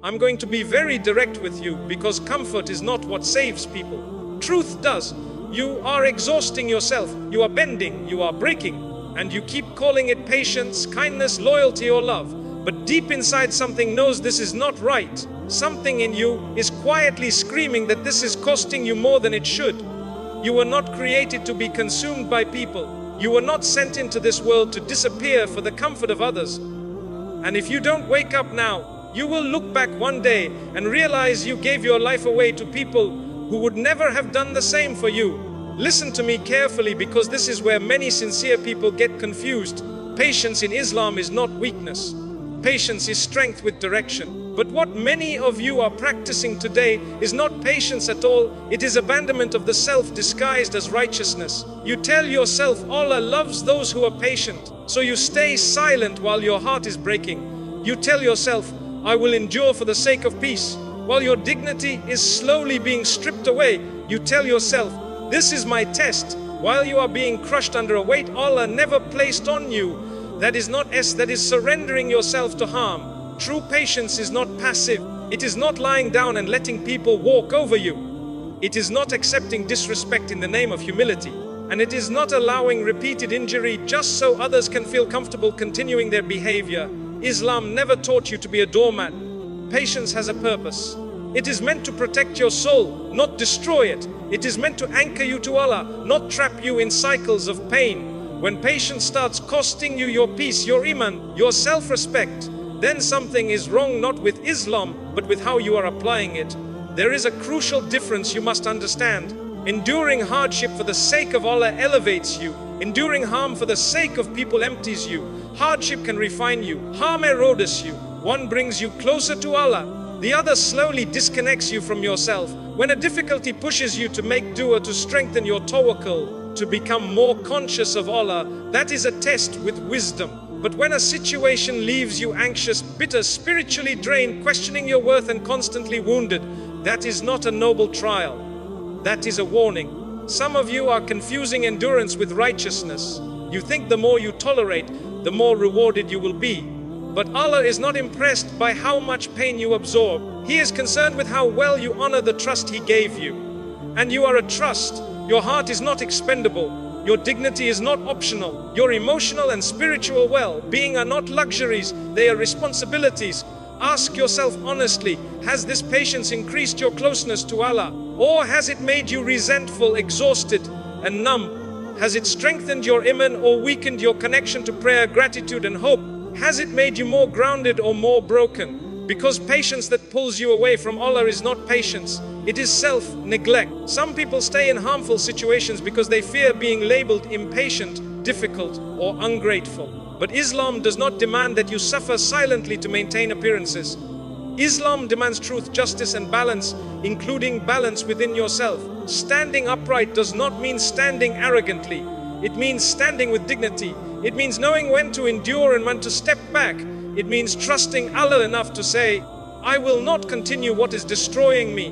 I'm going to be very direct with you, because comfort is not what saves people. Truth does. You are exhausting yourself, you are bending, you are breaking, and you keep calling it patience, kindness, loyalty, or love. But deep inside, something knows this is not right. Something in you is quietly screaming that this is costing you more than it should. You were not created to be consumed by people. You were not sent into this world to disappear for the comfort of others. And if you don't wake up now, you will look back one day and realize you gave your life away to people who would never have done the same for you. Listen to me carefully, because this is where many sincere people get confused. Patience in Islam is not weakness. Patience is strength with direction. But what many of you are practicing today is not patience at all. It is abandonment of the self disguised as righteousness. You tell yourself Allah loves those who are patient, so you stay silent while your heart is breaking. You tell yourself, I will endure for the sake of peace. While your dignity is slowly being stripped away, you tell yourself, this is my test. While you are being crushed under a weight Allah never placed on you. That is not that is surrendering yourself to harm. True patience is not passive. It is not lying down and letting people walk over you. It is not accepting disrespect in the name of humility. And it is not allowing repeated injury just so others can feel comfortable continuing their behavior. Islam never taught you to be a doormat. Patience has a purpose. It is meant to protect your soul, not destroy it. It is meant to anchor you to Allah, not trap you in cycles of pain. When patience starts costing you your peace, your iman, your self-respect, then something is wrong, not with Islam, but with how you are applying it. There is a crucial difference you must understand. Enduring hardship for the sake of Allah elevates you. Enduring harm for the sake of people empties you. Hardship can refine you. Harm erodes you. One brings you closer to Allah. The other slowly disconnects you from yourself. When a difficulty pushes you to make dua, to strengthen your tawakkul, to become more conscious of Allah, that is a test with wisdom. But when a situation leaves you anxious, bitter, spiritually drained, questioning your worth and constantly wounded, that is not a noble trial. That is a warning. Some of you are confusing endurance with righteousness. You think the more you tolerate, the more rewarded you will be. But Allah is not impressed by how much pain you absorb. He is concerned with how well you honor the trust He gave you. And you are a trust. Your heart is not expendable. Your dignity is not optional. Your emotional and spiritual well-being are not luxuries, they are responsibilities. Ask yourself honestly, has this patience increased your closeness to Allah? Or has it made you resentful, exhausted, and numb? Has it strengthened your iman or weakened your connection to prayer, gratitude, and hope? Has it made you more grounded or more broken? Because patience that pulls you away from Allah is not patience, it is self-neglect. Some people stay in harmful situations because they fear being labeled impatient, difficult, or ungrateful. But Islam does not demand that you suffer silently to maintain appearances. Islam demands truth, justice, and balance, including balance within yourself. Standing upright does not mean standing arrogantly. It means standing with dignity. It means knowing when to endure and when to step back. It means trusting Allah enough to say, I will not continue what is destroying me.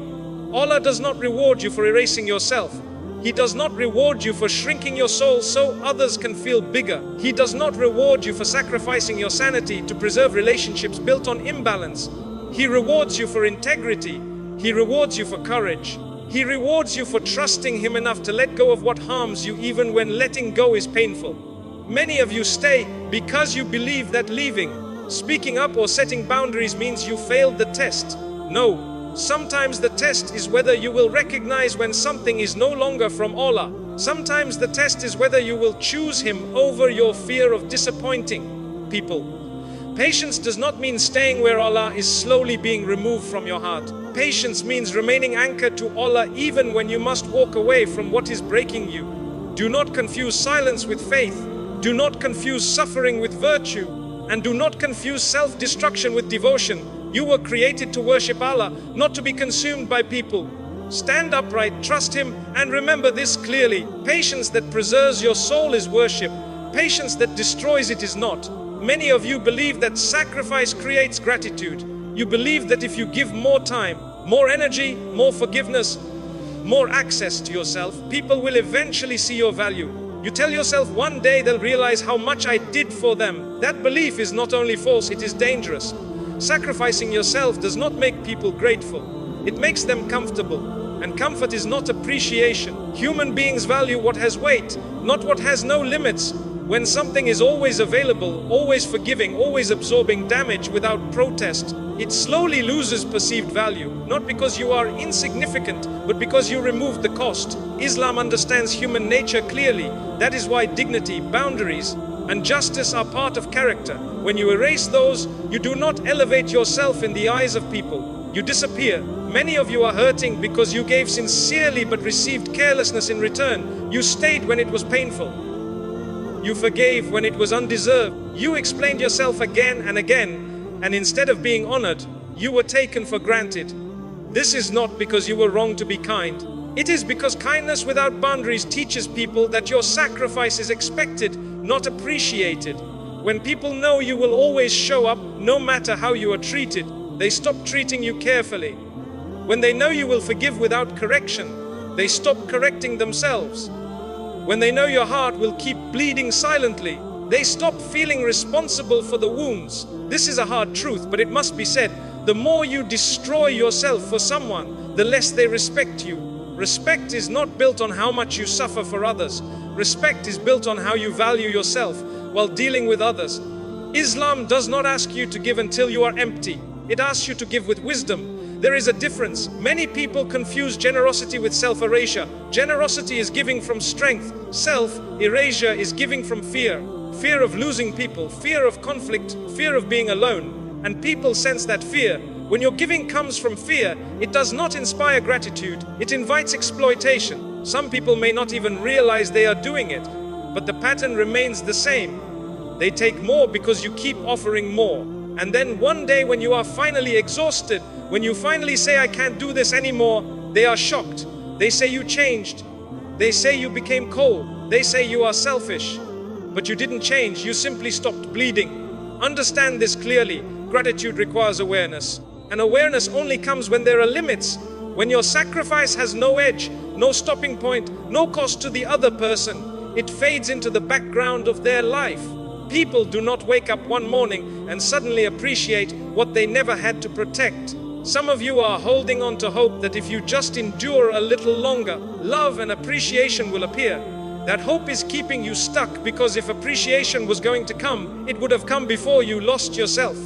Allah does not reward you for erasing yourself. He does not reward you for shrinking your soul so others can feel bigger. He does not reward you for sacrificing your sanity to preserve relationships built on imbalance. He rewards you for integrity. He rewards you for courage. He rewards you for trusting Him enough to let go of what harms you even when letting go is painful. Many of you stay because you believe that leaving, speaking up, or setting boundaries means you failed the test. No. Sometimes the test is whether you will recognize when something is no longer from Allah. Sometimes the test is whether you will choose Him over your fear of disappointing people. Patience does not mean staying where Allah is slowly being removed from your heart. Patience means remaining anchored to Allah even when you must walk away from what is breaking you. Do not confuse silence with faith. Do not confuse suffering with virtue. And do not confuse self-destruction with devotion. You were created to worship Allah, not to be consumed by people. Stand upright, trust Him, and remember this clearly. Patience that preserves your soul is worship. Patience that destroys it is not. Many of you believe that sacrifice creates gratitude. You believe that if you give more time, more energy, more forgiveness, more access to yourself, people will eventually see your value. You tell yourself one day they'll realize how much I did for them. That belief is not only false, it is dangerous. Sacrificing yourself does not make people grateful. It makes them comfortable. And comfort is not appreciation. Human beings value what has weight, not what has no limits. When something is always available, always forgiving, always absorbing damage without protest, it slowly loses perceived value, not because you are insignificant, but because you removed the cost. Islam understands human nature clearly. That is why dignity, boundaries, and justice are part of character. When you erase those, you do not elevate yourself in the eyes of people. You disappear. Many of you are hurting because you gave sincerely but received carelessness in return. You stayed when it was painful. You forgave when it was undeserved. You explained yourself again and again, and instead of being honored, you were taken for granted. This is not because you were wrong to be kind. It is because kindness without boundaries teaches people that your sacrifice is expected, not appreciated. When people know you will always show up, no matter how you are treated, they stop treating you carefully. When they know you will forgive without correction, they stop correcting themselves. When they know your heart will keep bleeding silently, they stop feeling responsible for the wounds. This is a hard truth, but it must be said. The more you destroy yourself for someone, the less they respect you. Respect is not built on how much you suffer for others. Respect is built on how you value yourself while dealing with others. Islam does not ask you to give until you are empty. It asks you to give with wisdom. There is a difference. Many people confuse generosity with self-erasure. Generosity is giving from strength. Self-erasure is giving from fear. Fear of losing people, fear of conflict, fear of being alone. And people sense that fear. When your giving comes from fear, it does not inspire gratitude. It invites exploitation. Some people may not even realize they are doing it, but the pattern remains the same. They take more because you keep offering more. And then one day when you are finally exhausted, when you finally say, I can't do this anymore, they are shocked. They say you changed. They say you became cold. They say you are selfish. But you didn't change, you simply stopped bleeding. Understand this clearly. Gratitude requires awareness. And awareness only comes when there are limits. When your sacrifice has no edge, no stopping point, no cost to the other person, it fades into the background of their life. People do not wake up one morning and suddenly appreciate what they never had to protect. Some of you are holding on to hope that if you just endure a little longer, love and appreciation will appear. That hope is keeping you stuck because if appreciation was going to come, it would have come before you lost yourself.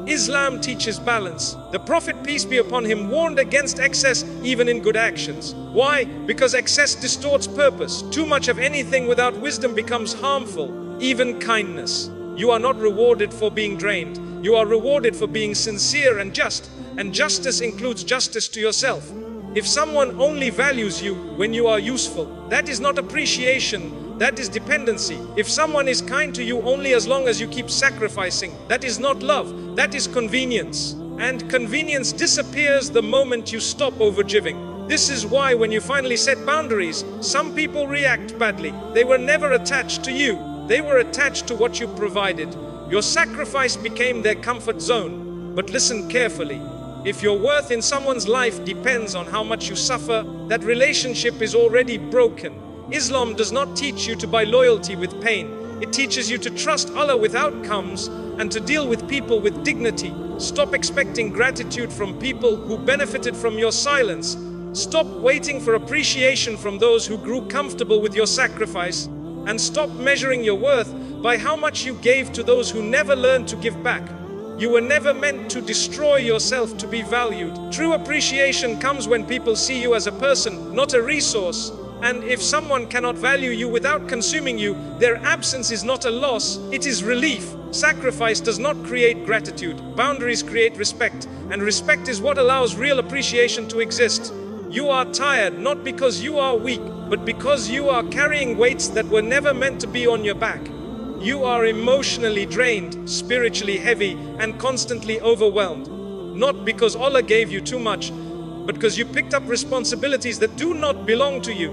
Islam teaches balance. The Prophet, peace be upon him, warned against excess even in good actions. Why? Because excess distorts purpose. Too much of anything without wisdom becomes harmful. Even kindness. You are not rewarded for being drained. You are rewarded for being sincere and just. And justice includes justice to yourself. If someone only values you when you are useful, that is not appreciation, that is dependency. If someone is kind to you only as long as you keep sacrificing, that is not love, that is convenience. And convenience disappears the moment you stop overgiving. This is why when you finally set boundaries, some people react badly. They were never attached to you. They were attached to what you provided. Your sacrifice became their comfort zone. But listen carefully. If your worth in someone's life depends on how much you suffer, that relationship is already broken. Islam does not teach you to buy loyalty with pain. It teaches you to trust Allah with outcomes and to deal with people with dignity. Stop expecting gratitude from people who benefited from your silence. Stop waiting for appreciation from those who grew comfortable with your sacrifice. And stop measuring your worth by how much you gave to those who never learned to give back. You were never meant to destroy yourself to be valued. True appreciation comes when people see you as a person, not a resource. And if someone cannot value you without consuming you, their absence is not a loss, it is relief. Sacrifice does not create gratitude. Boundaries create respect. And respect is what allows real appreciation to exist. You are tired not because you are weak, but because you are carrying weights that were never meant to be on your back. You are emotionally drained, spiritually heavy, and constantly overwhelmed. Not because Allah gave you too much, but because you picked up responsibilities that do not belong to you.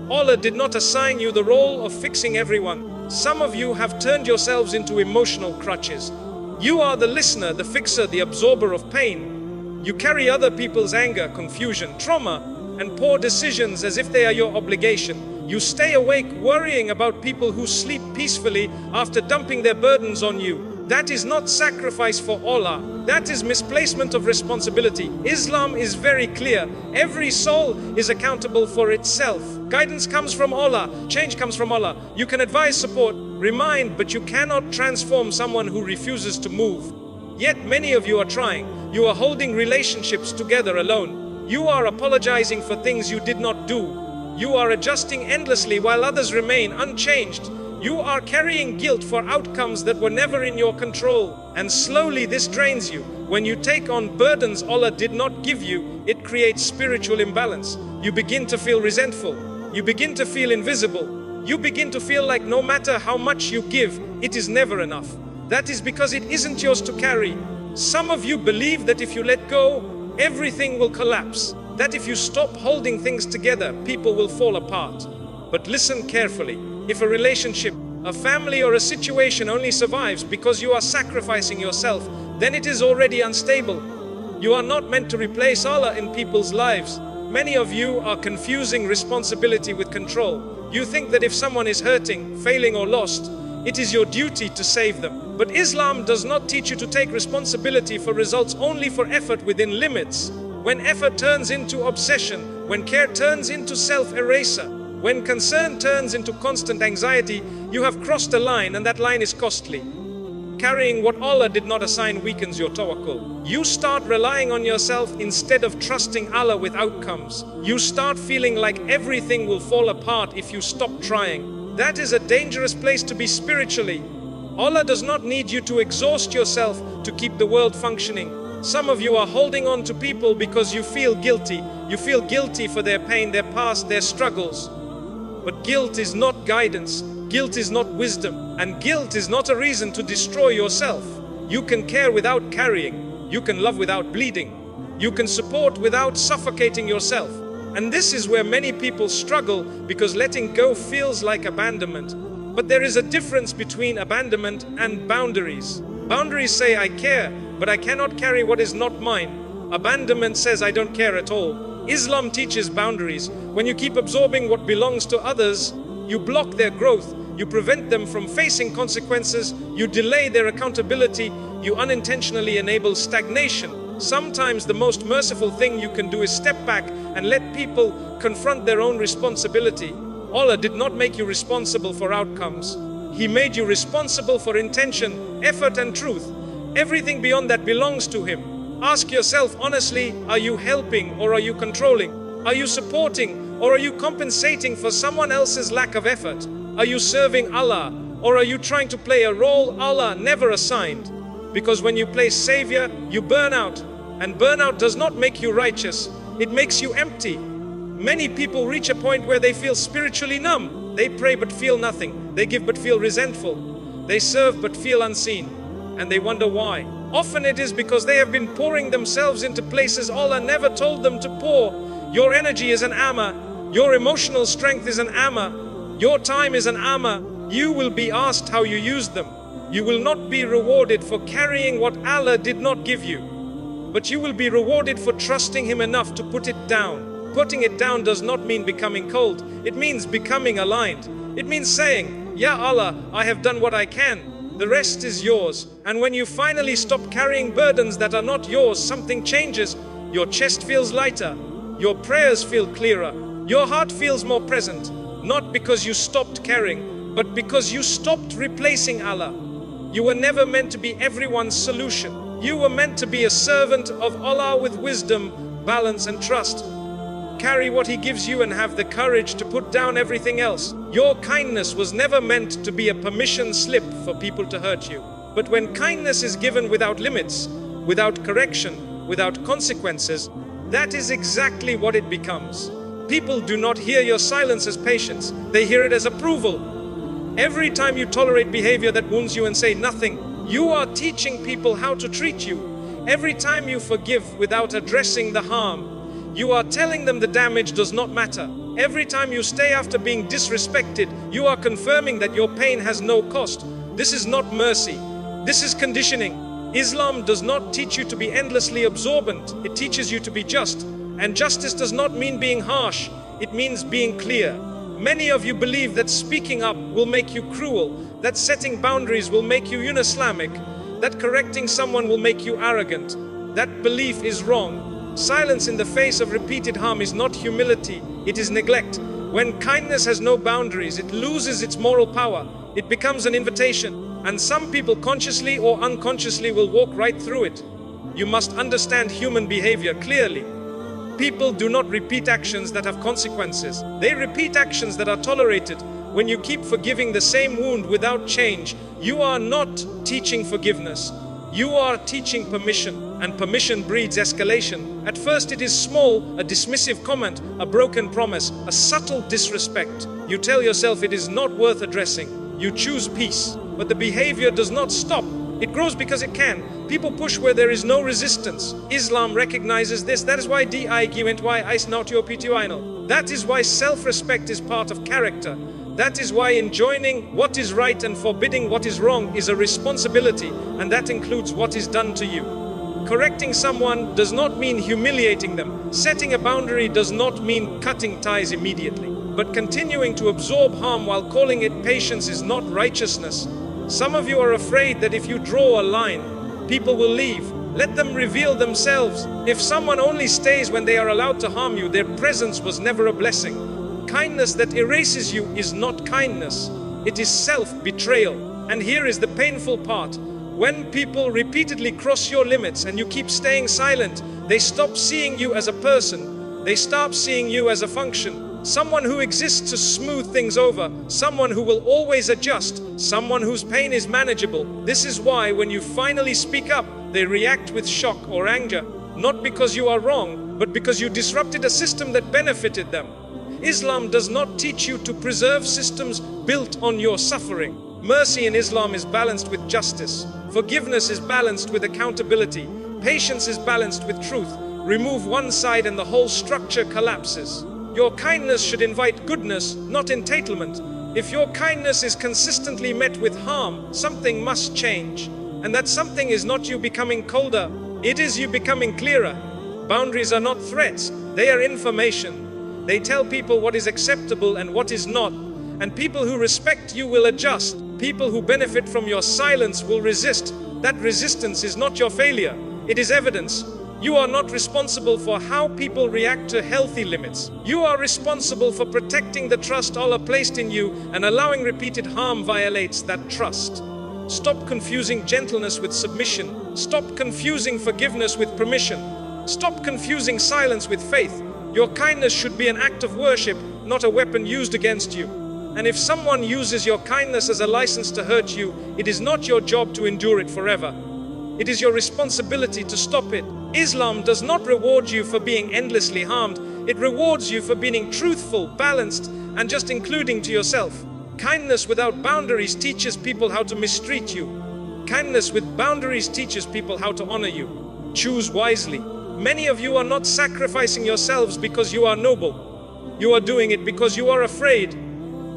Allah did not assign you the role of fixing everyone. Some of you have turned yourselves into emotional crutches. You are the listener, the fixer, the absorber of pain. You carry other people's anger, confusion, trauma, and poor decisions as if they are your obligation. You stay awake worrying about people who sleep peacefully after dumping their burdens on you. That is not sacrifice for Allah. That is misplacement of responsibility. Islam is very clear. Every soul is accountable for itself. Guidance comes from Allah. Change comes from Allah. You can advise, support, remind, but you cannot transform someone who refuses to move. Yet many of you are trying. You are holding relationships together alone. You are apologizing for things you did not do. You are adjusting endlessly while others remain unchanged. You are carrying guilt for outcomes that were never in your control. And slowly this drains you. When you take on burdens Allah did not give you, it creates spiritual imbalance. You begin to feel resentful. You begin to feel invisible. You begin to feel like no matter how much you give, it is never enough. That is because it isn't yours to carry. Some of you believe that if you let go, everything will collapse. That if you stop holding things together, people will fall apart. But listen carefully. If a relationship, a family, or a situation only survives because you are sacrificing yourself, then it is already unstable. You are not meant to replace Allah in people's lives. Many of you are confusing responsibility with control. You think that if someone is hurting, failing, or lost, it is your duty to save them. But Islam does not teach you to take responsibility for results, only for effort within limits. When effort turns into obsession, when care turns into self-eraser, when concern turns into constant anxiety, you have crossed a line, and that line is costly. Carrying what Allah did not assign weakens your tawakkul. You start relying on yourself instead of trusting Allah with outcomes. You start feeling like everything will fall apart if you stop trying. That is a dangerous place to be spiritually. Allah does not need you to exhaust yourself to keep the world functioning. Some of you are holding on to people because you feel guilty. You feel guilty for their pain, their past, their struggles. But guilt is not guidance. Guilt is not wisdom. And guilt is not a reason to destroy yourself. You can care without carrying. You can love without bleeding. You can support without suffocating yourself. And this is where many people struggle, because letting go feels like abandonment. But there is a difference between abandonment and boundaries. Boundaries say I care, but I cannot carry what is not mine. Abandonment says I don't care at all. Islam teaches boundaries. When you keep absorbing what belongs to others, you block their growth. You prevent them from facing consequences. You delay their accountability. You unintentionally enable stagnation. Sometimes the most merciful thing you can do is step back and let people confront their own responsibility. Allah did not make you responsible for outcomes. He made you responsible for intention, effort, and truth. Everything beyond that belongs to Him. Ask yourself honestly, are you helping or are you controlling? Are you supporting or are you compensating for someone else's lack of effort? Are you serving Allah or are you trying to play a role Allah never assigned? Because when you play savior, you burn out. And burnout does not make you righteous. It makes you empty. Many people reach a point where they feel spiritually numb. They pray but feel nothing. They give but feel resentful. They serve but feel unseen. And they wonder why. Often it is because they have been pouring themselves into places Allah never told them to pour. Your energy is an armor. Your emotional strength is an armor. Your time is an armor. You will be asked how you used them. You will not be rewarded for carrying what Allah did not give you. But you will be rewarded for trusting Him enough to put it down. Putting it down does not mean becoming cold. It means becoming aligned. It means saying, Ya Allah, I have done what I can. The rest is yours. And when you finally stop carrying burdens that are not yours, something changes. Your chest feels lighter. Your prayers feel clearer. Your heart feels more present. Not because you stopped caring, but because you stopped replacing Allah. You were never meant to be everyone's solution. You were meant to be a servant of Allah with wisdom, balance, and trust. Carry what He gives you and have the courage to put down everything else. Your kindness was never meant to be a permission slip for people to hurt you. But when kindness is given without limits, without correction, without consequences, that is exactly what it becomes. People do not hear your silence as patience. They hear it as approval. Every time you tolerate behavior that wounds you and say nothing, you are teaching people how to treat you. Every time you forgive without addressing the harm, you are telling them the damage does not matter. Every time you stay after being disrespected, you are confirming that your pain has no cost. This is not mercy. This is conditioning. Islam does not teach you to be endlessly absorbent. It teaches you to be just. And justice does not mean being harsh. It means being clear. Many of you believe that speaking up will make you cruel, that setting boundaries will make you un-Islamic. that correcting someone will make you arrogant. That belief is wrong. Silence in the face of repeated harm is not humility, it is neglect. When kindness has no boundaries, it loses its moral power. It becomes an invitation, and some people consciously or unconsciously will walk right through it. You must understand human behavior clearly. People do not repeat actions that have consequences. They repeat actions that are tolerated. When you keep forgiving the same wound without change, you are not teaching forgiveness. You are teaching permission, and permission breeds escalation. At first it is small, a dismissive comment, a broken promise, a subtle disrespect. You tell yourself it is not worth addressing. You choose peace, but the behavior does not stop. It grows because it can. People push where there is no resistance. Islam recognizes this. That is why That is why self-respect is part of character. That is why enjoining what is right and forbidding what is wrong is a responsibility, and that includes what is done to you. Correcting someone does not mean humiliating them. Setting a boundary does not mean cutting ties immediately. But continuing to absorb harm while calling it patience is not righteousness. Some of you are afraid that if you draw a line, people will leave. Let them reveal themselves. If someone only stays when they are allowed to harm you, their presence was never a blessing. Kindness that erases you is not kindness. It is self-betrayal. And here is the painful part. When people repeatedly cross your limits and you keep staying silent, they stop seeing you as a person. They stop seeing you as a function. Someone who exists to smooth things over. Someone who will always adjust. Someone whose pain is manageable. This is why when you finally speak up, they react with shock or anger. Not because you are wrong, but because you disrupted a system that benefited them. Islam does not teach you to preserve systems built on your suffering. Mercy in Islam is balanced with justice. Forgiveness is balanced with accountability. Patience is balanced with truth. Remove one side and the whole structure collapses. Your kindness should invite goodness, not entitlement. If your kindness is consistently met with harm, something must change. And that something is not you becoming colder, it is you becoming clearer. Boundaries are not threats, they are information. They tell people what is acceptable and what is not. And people who respect you will adjust. People who benefit from your silence will resist. That resistance is not your failure. It is evidence. You are not responsible for how people react to healthy limits. You are responsible for protecting the trust Allah placed in you, and allowing repeated harm violates that trust. Stop confusing gentleness with submission. Stop confusing forgiveness with permission. Stop confusing silence with faith. Your kindness should be an act of worship, not a weapon used against you. And if someone uses your kindness as a license to hurt you, it is not your job to endure it forever. It is your responsibility to stop it. Islam does not reward you for being endlessly harmed. It rewards you for being truthful, balanced, and just including to yourself. Kindness without boundaries teaches people how to mistreat you. Kindness with boundaries teaches people how to honor you. Choose wisely. Many of you are not sacrificing yourselves because you are noble. You are doing it because you are afraid.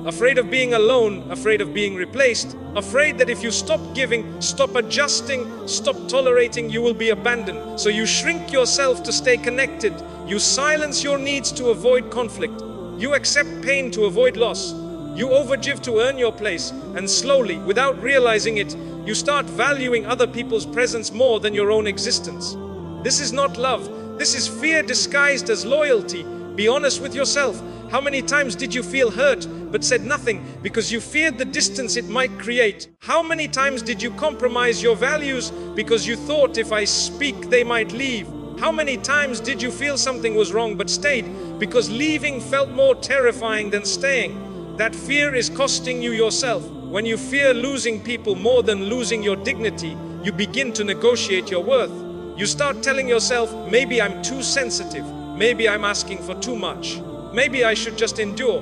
Afraid of being alone, afraid of being replaced, afraid that if you stop giving, stop adjusting, stop tolerating, you will be abandoned. So you shrink yourself to stay connected. You silence your needs to avoid conflict. You accept pain to avoid loss. You overgive to earn your place. And slowly, without realizing it, you start valuing other people's presence more than your own existence. This is not love. This is fear disguised as loyalty. Be honest with yourself. How many times did you feel hurt but said nothing because you feared the distance it might create? How many times did you compromise your values because you thought if I speak they might leave? How many times did you feel something was wrong but stayed because leaving felt more terrifying than staying? That fear is costing you yourself. When you fear losing people more than losing your dignity, you begin to negotiate your worth. You start telling yourself, maybe I'm too sensitive. Maybe I'm asking for too much. Maybe I should just endure.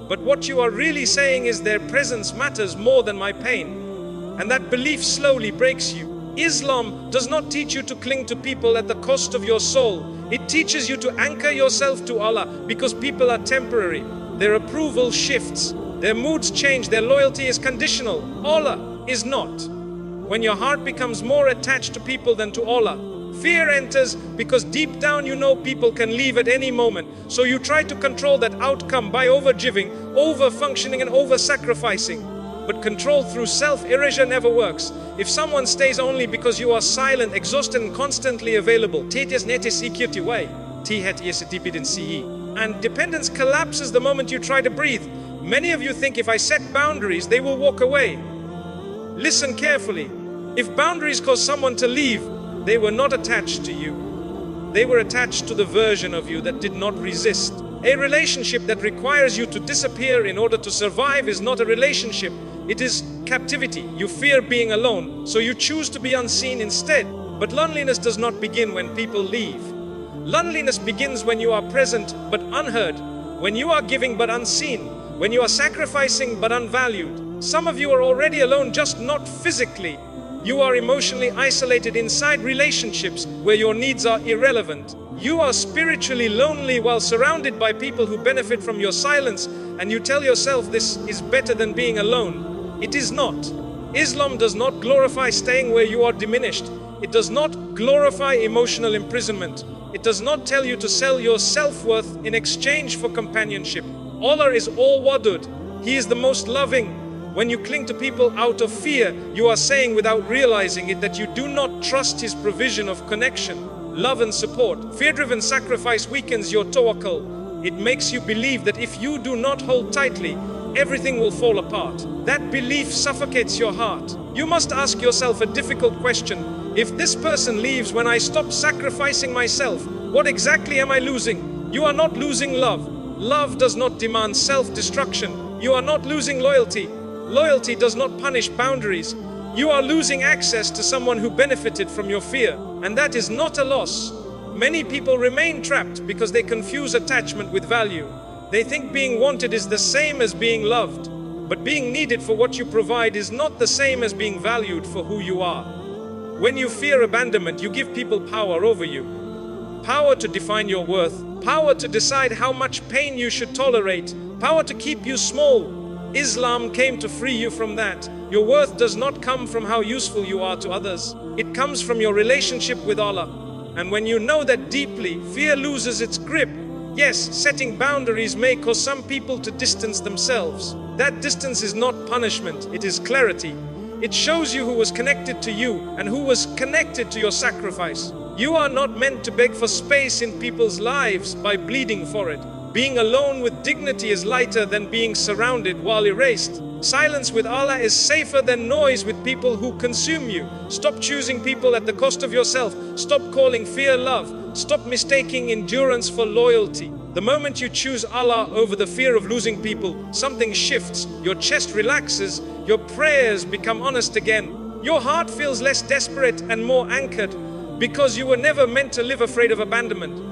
But what you are really saying is their presence matters more than my pain. And that belief slowly breaks you. Islam does not teach you to cling to people at the cost of your soul. It teaches you to anchor yourself to Allah, because people are temporary. Their approval shifts. Their moods change. Their loyalty is conditional. Allah is not. When your heart becomes more attached to people than to Allah, fear enters, because deep down you know people can leave at any moment. So you try to control that outcome by overgiving, over-functioning and over-sacrificing. but control through self-erasure never works. If someone stays only because you are silent, exhausted, and constantly available, and dependence collapses the moment you try to breathe. Many of you think if I set boundaries, they will walk away. Listen carefully. If boundaries cause someone to leave, they were not attached to you. They were attached to the version of you that did not resist. A relationship that requires you to disappear in order to survive is not a relationship. It is captivity. You fear being alone, so you choose to be unseen instead. But loneliness does not begin when people leave. Loneliness begins when you are present but unheard, when you are giving but unseen, when you are sacrificing but unvalued. Some of you are already alone, just not physically. You are emotionally isolated inside relationships where your needs are irrelevant. You are spiritually lonely while surrounded by people who benefit from your silence, and you tell yourself this is better than being alone. It is not. Islam does not glorify staying where you are diminished. It does not glorify emotional imprisonment. It does not tell you to sell your self-worth in exchange for companionship. Allah is all wadud. He is the most loving. When you cling to people out of fear, you are saying without realizing it that you do not trust His provision of connection, love and support. Fear-driven sacrifice weakens your tawakkul. It makes you believe that if you do not hold tightly, everything will fall apart. That belief suffocates your heart. You must ask yourself a difficult question. If this person leaves when I stop sacrificing myself, what exactly am I losing? You are not losing love. Love does not demand self-destruction. You are not losing loyalty. Loyalty does not punish boundaries. You are losing access to someone who benefited from your fear, and that is not a loss. Many people remain trapped because they confuse attachment with value. They think being wanted is the same as being loved, but being needed for what you provide is not the same as being valued for who you are. When you fear abandonment, you give people power over you. Power to define your worth, power to decide how much pain you should tolerate, power to keep you small. Islam came to free you from that. Your worth does not come from how useful you are to others. It comes from your relationship with Allah. And when you know that deeply, fear loses its grip. Yes, setting boundaries may cause some people to distance themselves. That distance is not punishment, it is clarity. It shows you who was connected to you and who was connected to your sacrifice. You are not meant to beg for space in people's lives by bleeding for it. Being alone with dignity is lighter than being surrounded while erased. Silence with Allah is safer than noise with people who consume you. Stop choosing people at the cost of yourself. Stop calling fear love. Stop mistaking endurance for loyalty. The moment you choose Allah over the fear of losing people, something shifts. Your chest relaxes. Your prayers become honest again. Your heart feels less desperate and more anchored, because you were never meant to live afraid of abandonment.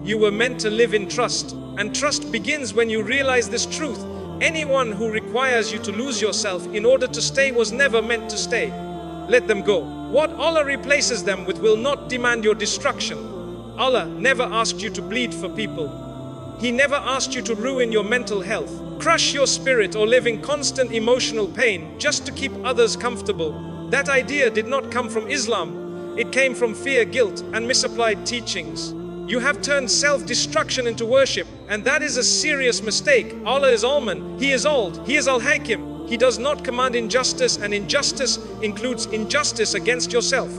You were meant to live in trust, and trust begins when you realize this truth. Anyone who requires you to lose yourself in order to stay was never meant to stay. Let them go. What Allah replaces them with will not demand your destruction. Allah never asked you to bleed for people. He never asked you to ruin your mental health, crush your spirit, or live in constant emotional pain just to keep others comfortable. That idea did not come from Islam. It came from fear, guilt, and misapplied teachings. You have turned self-destruction into worship, and that is a serious mistake. Allah is Al-Man. He is old. He is Al-Hakim. He does not command injustice, and injustice includes injustice against yourself.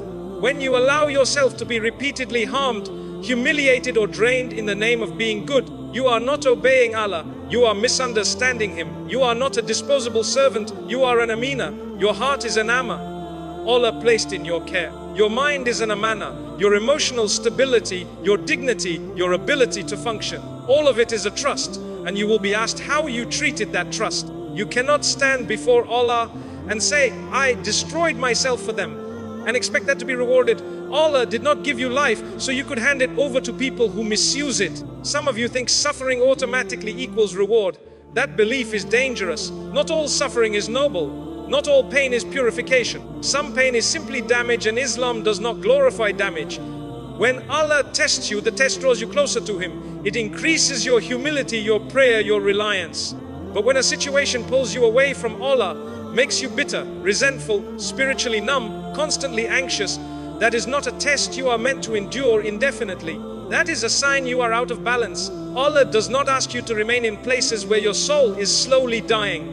When you allow yourself to be repeatedly harmed, humiliated, or drained in the name of being good, you are not obeying Allah. You are misunderstanding Him. You are not a disposable servant. You are an Amina. Your heart is an Amma. All are placed in your care. Your mind is an amana. Your emotional stability, your dignity, your ability to function. All of it is a trust, and you will be asked how you treated that trust. You cannot stand before Allah and say, I destroyed myself for them, and expect that to be rewarded. Allah did not give you life so you could hand it over to people who misuse it. Some of you think suffering automatically equals reward. That belief is dangerous. Not all suffering is noble. Not all pain is purification. Some pain is simply damage, and Islam does not glorify damage. When Allah tests you, the test draws you closer to Him. It increases your humility, your prayer, your reliance. But when a situation pulls you away from Allah, makes you bitter, resentful, spiritually numb, constantly anxious, that is not a test you are meant to endure indefinitely. That is a sign you are out of balance. Allah does not ask you to remain in places where your soul is slowly dying.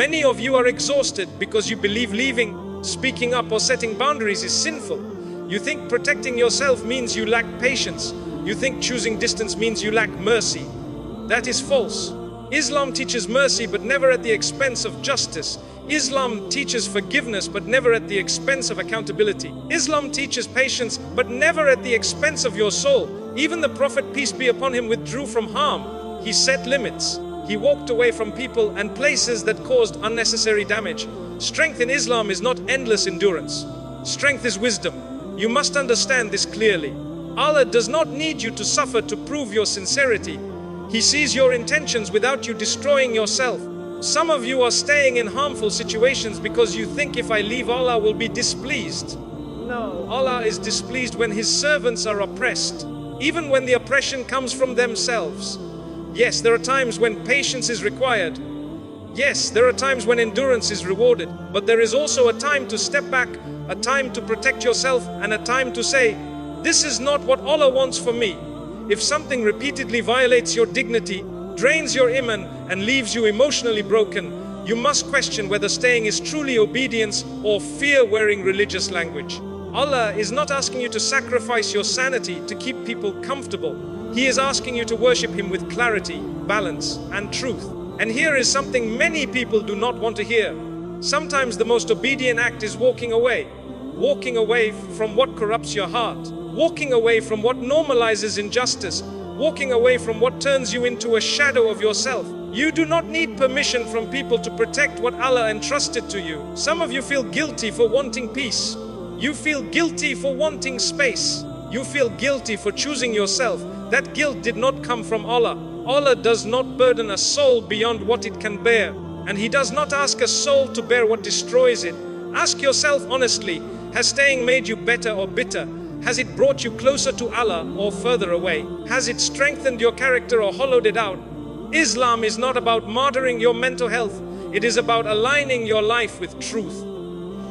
Many of you are exhausted because you believe leaving, speaking up, or setting boundaries is sinful. You think protecting yourself means you lack patience. You think choosing distance means you lack mercy. That is false. Islam teaches mercy but never at the expense of justice. Islam teaches forgiveness but never at the expense of accountability. Islam teaches patience but never at the expense of your soul. Even the Prophet, peace be upon him, withdrew from harm. He set limits. He walked away from people and places that caused unnecessary damage. Strength in Islam is not endless endurance. Strength is wisdom. You must understand this clearly. Allah does not need you to suffer to prove your sincerity. He sees your intentions without you destroying yourself. Some of you are staying in harmful situations because you think if I leave, Allah will be displeased. No, Allah is displeased when His servants are oppressed, even when the oppression comes from themselves. Yes, there are times when patience is required. Yes, there are times when endurance is rewarded. But there is also a time to step back, a time to protect yourself, and a time to say, this is not what Allah wants for me. If something repeatedly violates your dignity, drains your iman, and leaves you emotionally broken, you must question whether staying is truly obedience or fear-wearing religious language. Allah is not asking you to sacrifice your sanity to keep people comfortable. He is asking you to worship Him with clarity, balance, and truth. And here is something many people do not want to hear. Sometimes the most obedient act is walking away. Walking away from what corrupts your heart. Walking away from what normalizes injustice. Walking away from what turns you into a shadow of yourself. You do not need permission from people to protect what Allah entrusted to you. Some of you feel guilty for wanting peace. You feel guilty for wanting space. You feel guilty for choosing yourself. That guilt did not come from Allah. Allah does not burden a soul beyond what it can bear. And He does not ask a soul to bear what destroys it. Ask yourself honestly, has staying made you better or bitter? Has it brought you closer to Allah or further away? Has it strengthened your character or hollowed it out? Islam is not about martyring your mental health. It is about aligning your life with truth.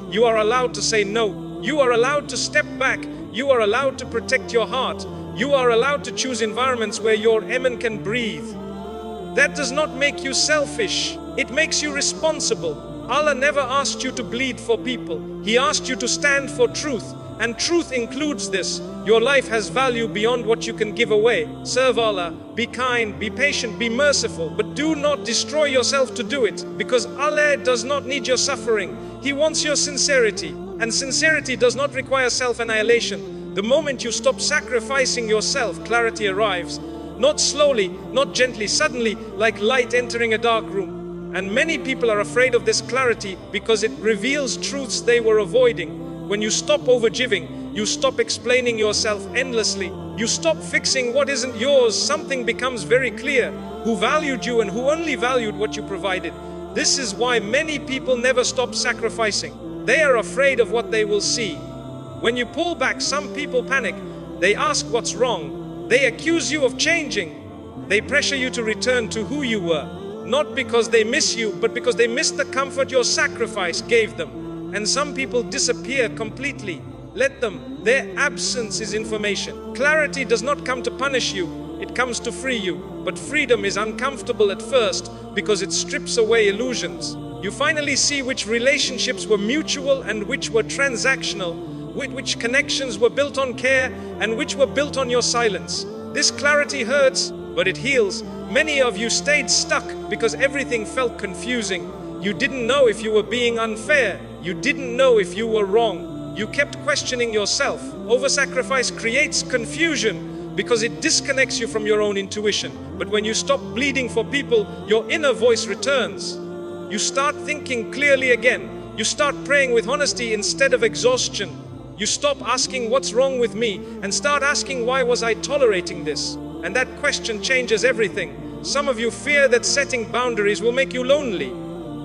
You are allowed to say no. You are allowed to step back. You are allowed to protect your heart. You are allowed to choose environments where your iman can breathe. That does not make you selfish. It makes you responsible. Allah never asked you to bleed for people. He asked you to stand for truth. And truth includes this. Your life has value beyond what you can give away. Serve Allah, be kind, be patient, be merciful, but do not destroy yourself to do it, because Allah does not need your suffering. He wants your sincerity, and sincerity does not require self-annihilation. The moment you stop sacrificing yourself, clarity arrives. Not slowly, not gently, suddenly, like light entering a dark room. And many people are afraid of this clarity because it reveals truths they were avoiding. When you stop overgiving, you stop explaining yourself endlessly, you stop fixing what isn't yours, something becomes very clear: who valued you and who only valued what you provided. This is why many people never stop sacrificing. They are afraid of what they will see. When you pull back, some people panic. They ask what's wrong. They accuse you of changing. They pressure you to return to who you were. Not because they miss you, but because they miss the comfort your sacrifice gave them. And some people disappear completely. Let them. Their absence is information. Clarity does not come to punish you. It comes to free you. But freedom is uncomfortable at first because it strips away illusions. You finally see which relationships were mutual and which were transactional, which connections were built on care and which were built on your silence. This clarity hurts, but it heals. Many of you stayed stuck because everything felt confusing. You didn't know if you were being unfair. You didn't know if you were wrong. You kept questioning yourself. Over-sacrifice creates confusion because it disconnects you from your own intuition. But when you stop bleeding for people, your inner voice returns. You start thinking clearly again. You start praying with honesty instead of exhaustion. You stop asking what's wrong with me and start asking why was I tolerating this? And that question changes everything. Some of you fear that setting boundaries will make you lonely.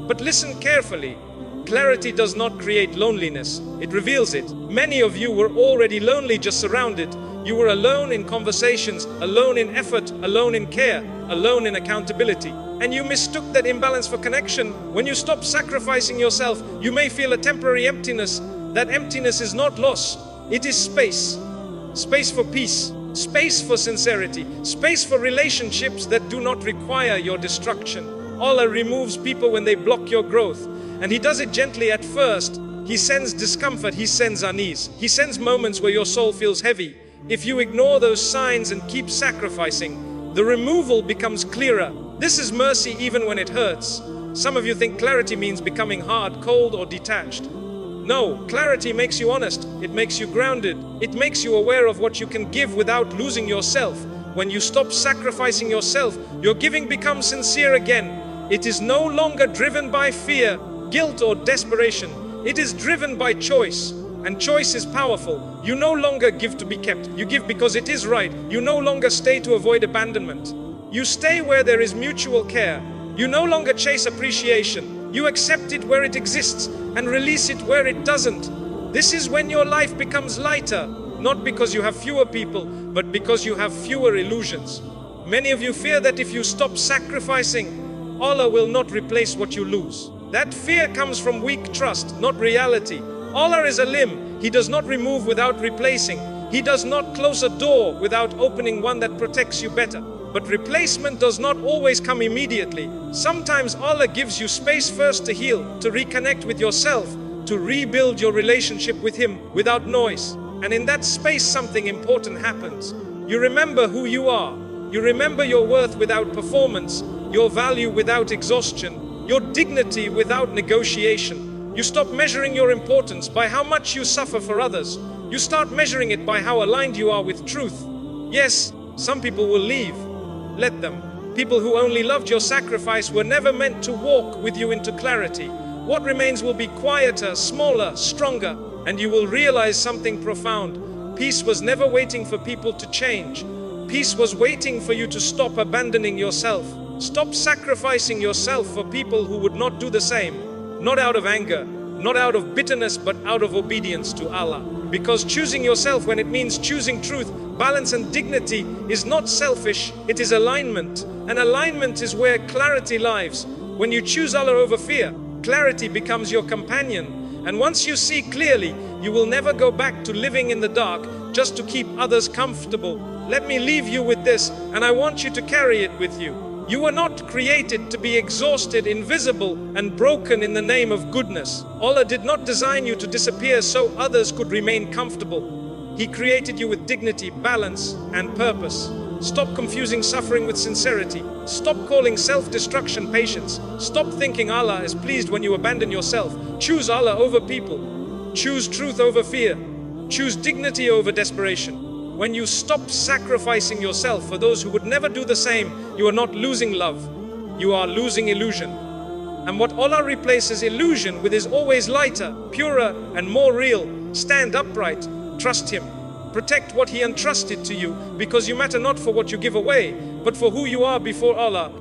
But listen carefully. Clarity does not create loneliness, it reveals it. Many of you were already lonely just surrounded. You were alone in conversations, alone in effort, alone in care, alone in accountability. And you mistook that imbalance for connection. When you stop sacrificing yourself, you may feel a temporary emptiness. That emptiness is not loss, it is space. Space for peace, space for sincerity, space for relationships that do not require your destruction. Allah removes people when they block your growth. And He does it gently at first. He sends discomfort, He sends unease. He sends moments where your soul feels heavy. If you ignore those signs and keep sacrificing, the removal becomes clearer. This is mercy even when it hurts. Some of you think clarity means becoming hard, cold, or detached. No, clarity makes you honest. It makes you grounded. It makes you aware of what you can give without losing yourself. When you stop sacrificing yourself, your giving becomes sincere again. It is no longer driven by fear, guilt, or desperation. It is driven by choice. And choice is powerful. You no longer give to be kept. You give because it is right. You no longer stay to avoid abandonment. You stay where there is mutual care. You no longer chase appreciation. You accept it where it exists and release it where it doesn't. This is when your life becomes lighter, not because you have fewer people, but because you have fewer illusions. Many of you fear that if you stop sacrificing, Allah will not replace what you lose. That fear comes from weak trust, not reality. Allah is a limb. He does not remove without replacing. He does not close a door without opening one that protects you better. But replacement does not always come immediately. Sometimes Allah gives you space first to heal, to reconnect with yourself, to rebuild your relationship with Him without noise. And in that space, something important happens. You remember who you are. You remember your worth without performance, your value without exhaustion, your dignity without negotiation. You stop measuring your importance by how much you suffer for others. You start measuring it by how aligned you are with truth. Yes, some people will leave. Let them. People who only loved your sacrifice were never meant to walk with you into clarity. What remains will be quieter, smaller, stronger, and you will realize something profound. Peace was never waiting for people to change. Peace was waiting for you to stop abandoning yourself. Stop sacrificing yourself for people who would not do the same. Not out of anger, not out of bitterness, but out of obedience to Allah. Because choosing yourself when it means choosing truth, balance, and dignity is not selfish, it is alignment. And alignment is where clarity lives. When you choose Allah over fear, clarity becomes your companion. And once you see clearly, you will never go back to living in the dark just to keep others comfortable. Let me leave you with this, and I want you to carry it with you. You were not created to be exhausted, invisible, and broken in the name of goodness. Allah did not design you to disappear so others could remain comfortable. He created you with dignity, balance, and purpose. Stop confusing suffering with sincerity. Stop calling self-destruction patience. Stop thinking Allah is pleased when you abandon yourself. Choose Allah over people. Choose truth over fear. Choose dignity over desperation. When you stop sacrificing yourself for those who would never do the same, you are not losing love. You are losing illusion. And what Allah replaces illusion with is always lighter, purer, and more real. Stand upright. Trust Him. Protect what He entrusted to you, because you matter not for what you give away, but for who you are before Allah.